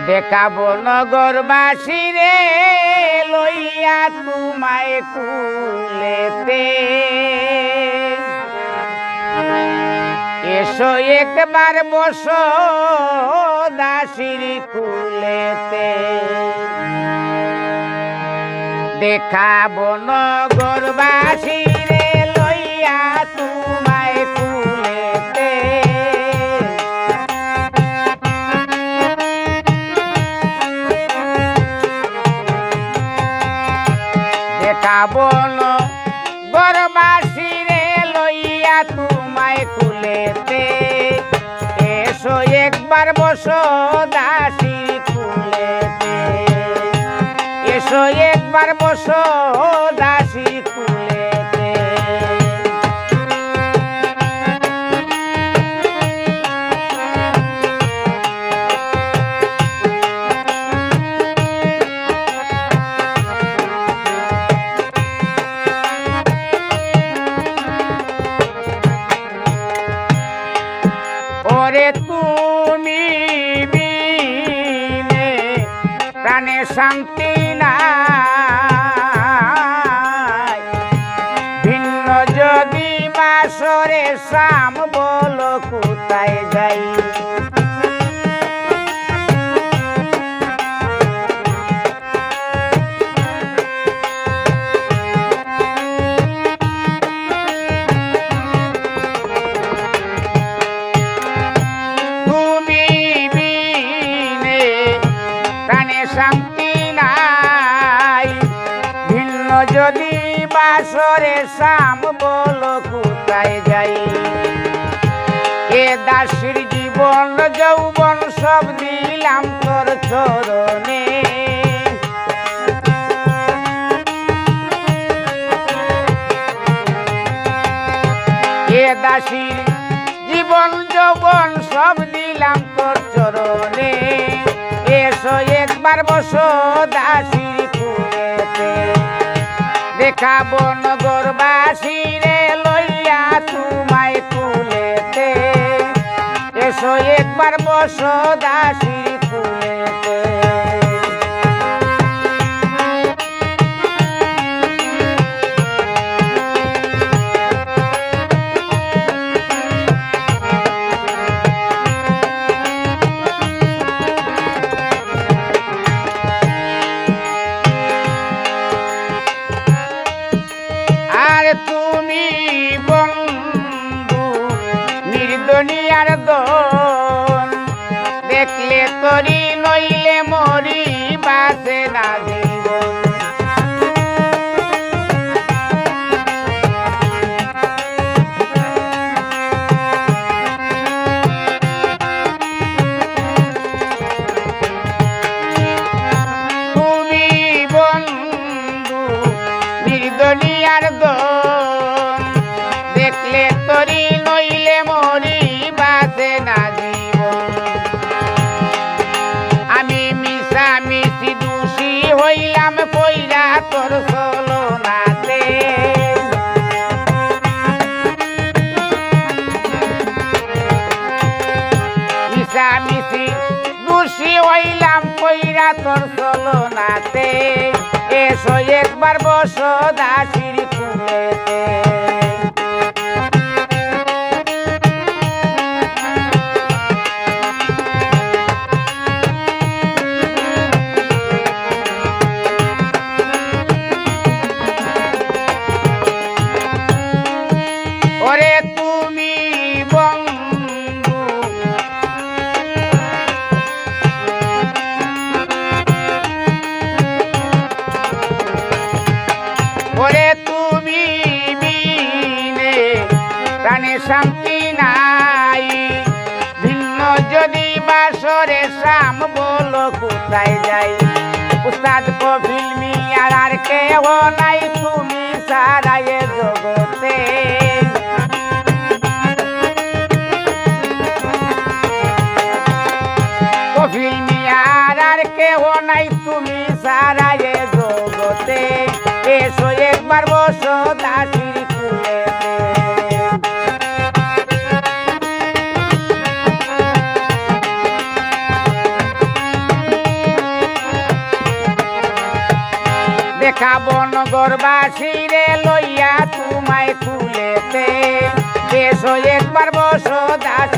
দেখাবো নগরবাসী রে লইয়া তোমায় কুলেতে এসো একবার বসো দাসীর কুলেতে দেখাবো নগরবাসী রে লইয়া তোমায় কুলেতে দেখাবো নগরবাসী রে লইয়া তোমায় কুলেতে এসো একবার বসো দাসীর কুলেতে এসো একবার বসো দাসীর কুলেতে ওরে তুমি বিনে প্রাণে শান্তি নাই ভিন্ন যদি বাসরে শাম বলো কোথায় যাই শান্তি নাই ভিন্ন যদি বাসরে শাম বলো কোথায় যাই এ দাসীর জীবন যৌবন সব দিলাম তোর চরণে এ দাসীর জীবন যৌবন সব দিলাম তোর চরণে এসো একবার বসো দাসীর কুলেতে দেখাবো নগরবাসী রে লইয়া তোমায় কুলেতে এসো একবার বসো দাসীর কুলেতে তুমি বন্ধু নির্দনিয়ার দন দেখলে তরি নইলে মরি বাসে না জীবন তুমি বন্ধু নির্দনিয়ার দন দেখলে তরি নইলে মরি বাসে না জীবন আমি মিশামিশি দোষী হইলাম পইরা তোর ছলনাতে মিশামিশি দোষী হইলাম পইরা তোর ছলনাতে এসো একবার বসো দাসীর কুলেতে ওরে তুমি বন্ধু ওরে তুমি বিনে প্রাণে শান্তি নাই ভিন্ন যদি বাসরে শাম বলো কোথায় যাই উস্তাদ কফিল মিয়ার আর কেহ নাই তুমি সারা এ জগতে কফিল মিয়ার আর কেহ নাই তুমি সারা এ জগতে এসো একবার বসো দাসীর কুলেতে দেখাবো নগরবাসীরে লইয়া তোমায় কুলেতে এসো একবার বসো দাসী